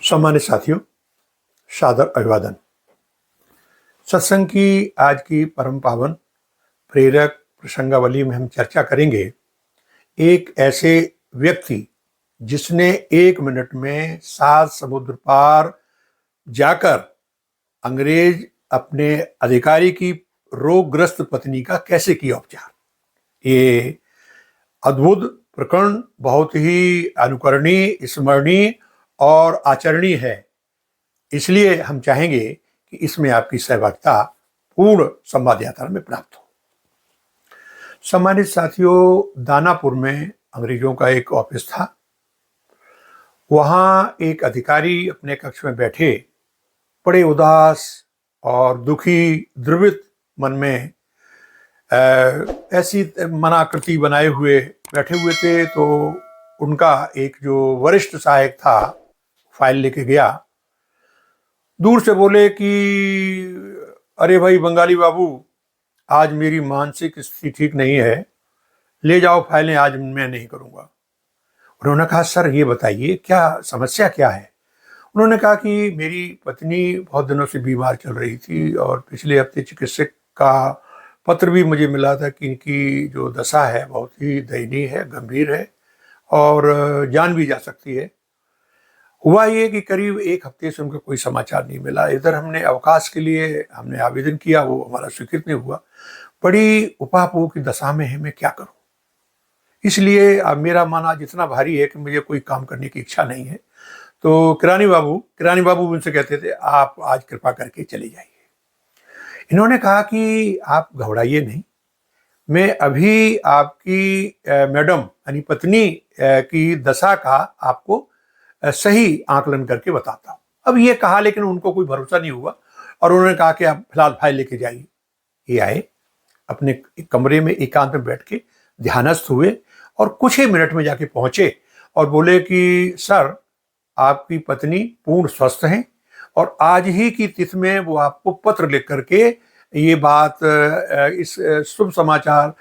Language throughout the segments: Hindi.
सम्मानित साथियों, सादर अभिवादन। सत्संग की आज की परम पावन प्रेरक प्रसंगावली में हम चर्चा करेंगे एक ऐसे व्यक्ति जिसने 1 मिनट में 7 समुद्र पार जाकर अंग्रेज अपने अधिकारी की रोगग्रस्त पत्नी का कैसे किया उपचार। ये अद्भुत प्रकरण बहुत ही अनुकरणीय, स्मरणीय और आचरणीय है। इसलिए हम चाहेंगे कि इसमें आपकी सहभागिता पूर्ण संवाद यात्रा में प्राप्त हो। सम्मानित साथियों, दानापुर में अंग्रेजों का एक ऑफिस था। वहाँ एक अधिकारी अपने कक्ष में बैठे बड़े उदास और दुखी, द्रवित मन में ऐसी मनाकृति बनाए हुए बैठे हुए थे। तो उनका एक जो वरिष्ठ सहायक था फाइल लेके गया, दूर से बोले कि अरे भाई बंगाली बाबू, आज मेरी मानसिक स्थिति ठीक नहीं है, ले जाओ फाइलें, आज मैं नहीं करूँगा। उन्होंने कहा सर ये बताइए क्या समस्या क्या है। उन्होंने कहा कि मेरी पत्नी बहुत दिनों से बीमार चल रही थी और पिछले हफ्ते चिकित्सक का पत्र भी मुझे मिला था कि इनकी जो दशा है बहुत ही दयनीय है, गंभीर है और जान भी जा सकती है। हुआ ये कि करीब 1 हफ्ते से उनका कोई समाचार नहीं मिला। इधर हमने अवकाश के लिए हमने आवेदन किया, वो हमारा स्वीकृत नहीं हुआ। बड़ी उपापोह की दशा में है, मैं क्या करूं। इसलिए अब मेरा मन आज इतना भारी है कि मुझे कोई काम करने की इच्छा नहीं है। तो किरानी बाबू उनसे कहते थे आप आज कृपा करके चले जाइए। इन्होंने कहा कि आप घबराइए नहीं, मैं अभी आपकी मैडम यानी पत्नी की दशा का आपको सही आकलन करके बताता हूँ। अब ये कहा लेकिन उनको कोई भरोसा नहीं हुआ और उन्होंने कहा कि आप फिलहाल फाइल लेके जाइए। ये आए, अपने कमरे में एकांत में बैठ के ध्यानस्थ हुए और कुछ ही मिनट में जाके पहुंचे और बोले कि सर आपकी पत्नी पूर्ण स्वस्थ हैं और आज ही की तिथि में वो आपको पत्र लिख करके ये बात, इस शुभ समाचार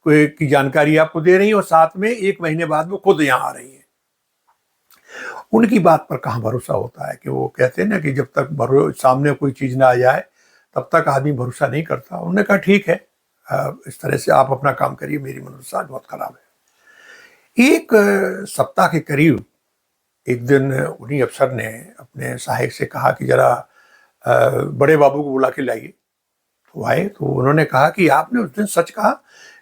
की जानकारी आपको दे रही है और साथ में 1 महीने बाद वो खुद यहाँ आ रही है। उनकी बात पर कहाँ भरोसा होता है कि वो कहते हैं ना कि जब तक सामने कोई चीज़ ना आ जाए तब तक आदमी भरोसा नहीं करता। उन्होंने कहा ठीक है, इस तरह से आप अपना काम करिए, मेरी मनोदशा बहुत खराब है। 1 सप्ताह के करीब एक दिन उन्हीं अफसर ने अपने सहायक से कहा कि जरा बड़े बाबू को बुला के लाइए। तो आए तो उन्होंने कहा कि आपने उस दिन सच कहा,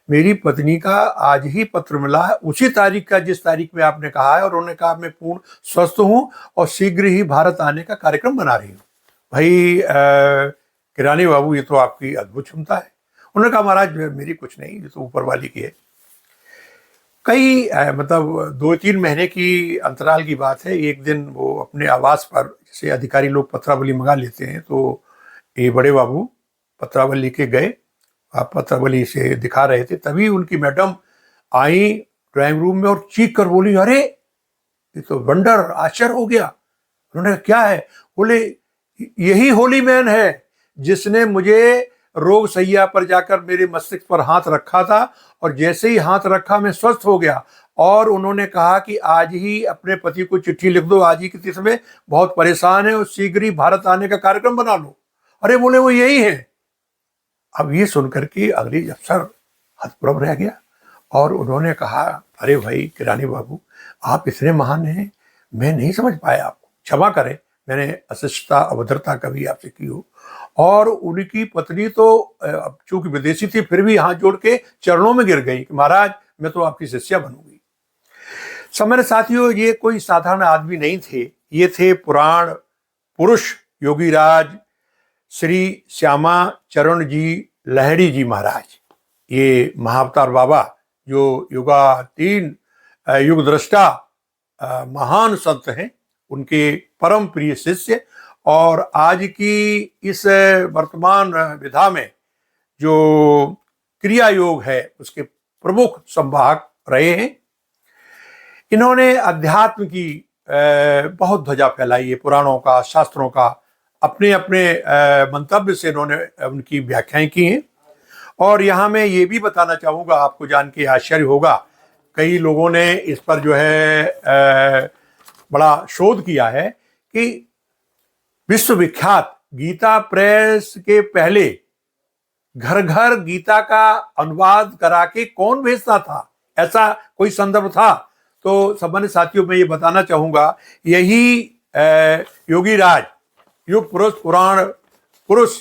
मेरी पत्नी का आज ही पत्र मिला है, उसी तारीख का जिस तारीख में आपने कहा है, और उन्होंने कहा मैं पूर्ण स्वस्थ हूँ और शीघ्र ही भारत आने का कार्यक्रम बना रही हूँ। भाई किरानी बाबू, ये तो आपकी अद्भुत क्षमता है। उन्होंने कहा महाराज मेरी कुछ नहीं, ये तो ऊपर वाली की है। कई मतलब 2-3 महीने की अंतराल की बात है। एक दिन वो अपने आवास पर, जैसे अधिकारी लोग पत्रावली मंगा लेते हैं, तो ये बड़े बाबू पत्रावली लेके गए, आप पत्रावली से दिखा रहे थे, तभी उनकी मैडम आई ड्राइंग रूम में और चीख कर बोली अरे ये तो वंडर, आश्चर्य हो गया। उन्होंने कहा क्या है। बोले यही होली मैन है जिसने मुझे रोग सैया पर जाकर मेरे मस्तिष्क पर हाथ रखा था और जैसे ही हाथ रखा मैं स्वस्थ हो गया। और उन्होंने कहा कि आज ही अपने पति को चिट्ठी लिख दो, आज ही की तिथि में बहुत परेशान है और शीघ्र ही भारत आने का कार्यक्रम बना लो। अरे बोले वो यही है। अब ये सुनकर के अंग्रेज अफसर हतप्रभ रह गया और उन्होंने कहा अरे भाई किरानी बाबू, आप इतने महान हैं, मैं नहीं समझ पाया आपको, क्षमा करें, मैंने अशिष्टता अभद्रता कभी आपसे की हो। और उनकी पत्नी तो चूंकि विदेशी थी फिर भी हाथ जोड़ के चरणों में गिर गई कि महाराज मैं तो आपकी शिष्या बनूंगी। समय साथियों, ये कोई साधारण आदमी नहीं थे, ये थे पुराण पुरुष योगीराज श्री श्यामा चरण जी लहड़ी जी महाराज। ये महाअवतार बाबा जो युगातीन युग दृष्टा महान संत हैं, उनके परम प्रिय शिष्य और आज की इस वर्तमान विधा में जो क्रिया योग है उसके प्रमुख संवाहक रहे हैं। इन्होंने अध्यात्म की बहुत ध्वजा फैलाई है, पुराणों का, शास्त्रों का, अपने अपने मंतव्य से इन्होंने उनकी व्याख्याएं की हैं। और यहाँ मैं ये भी बताना चाहूँगा, आपको जान के आश्चर्य होगा, कई लोगों ने इस पर जो है बड़ा शोध किया है कि विश्वविख्यात गीता प्रेस के पहले घर घर गीता का अनुवाद करा के कौन भेजता था, ऐसा कोई संदर्भ था? तो सम्मानित साथियों, मैं ये बताना चाहूंगा, यही योगी राज युग पुरुष पुराण पुरुष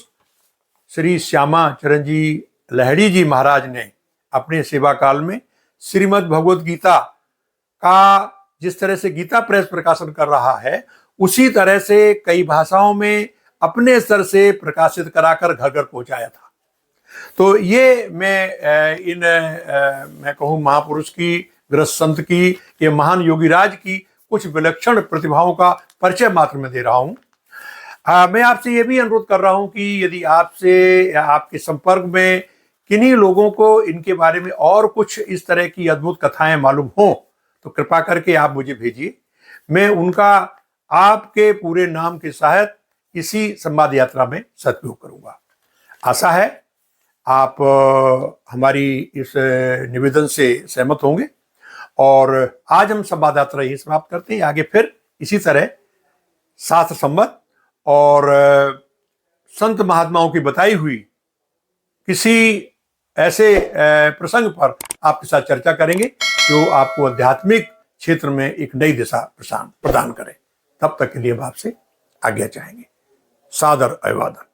श्री श्यामा चरण जी लहड़ी जी महाराज ने अपने सेवा काल में श्रीमद् भगवद गीता का जिस तरह से गीता प्रेस प्रकाशन कर रहा है, उसी तरह से कई भाषाओं में अपने स्तर से प्रकाशित कराकर घर घर पहुंचाया था। तो ये मैं कहूँ महापुरुष की, गृहस्थ संत की, ये महान योगीराज की कुछ विलक्षण प्रतिभाओं का परिचय मात्र में दे रहा हूँ। मैं आपसे ये भी अनुरोध कर रहा हूँ कि यदि आपसे आपके संपर्क में किन्हीं लोगों को इनके बारे में और कुछ इस तरह की अद्भुत कथाएं मालूम हों तो कृपा करके आप मुझे भेजिए। मैं उनका आपके पूरे नाम के साथ इसी संवाद यात्रा में सदुपयोग करूंगा। आशा है आप हमारी इस निवेदन से सहमत होंगे और आज हम संवाद यात्रा यही समाप्त करते हैं। आगे फिर इसी तरह शास्त्र संबंध और संत महात्माओं की बताई हुई किसी ऐसे प्रसंग पर आपके साथ चर्चा करेंगे जो आपको आध्यात्मिक क्षेत्र में एक नई दिशा प्रदान करे। तब तक के लिए हम आपसे आज्ञा चाहेंगे। सादर अभिवादन।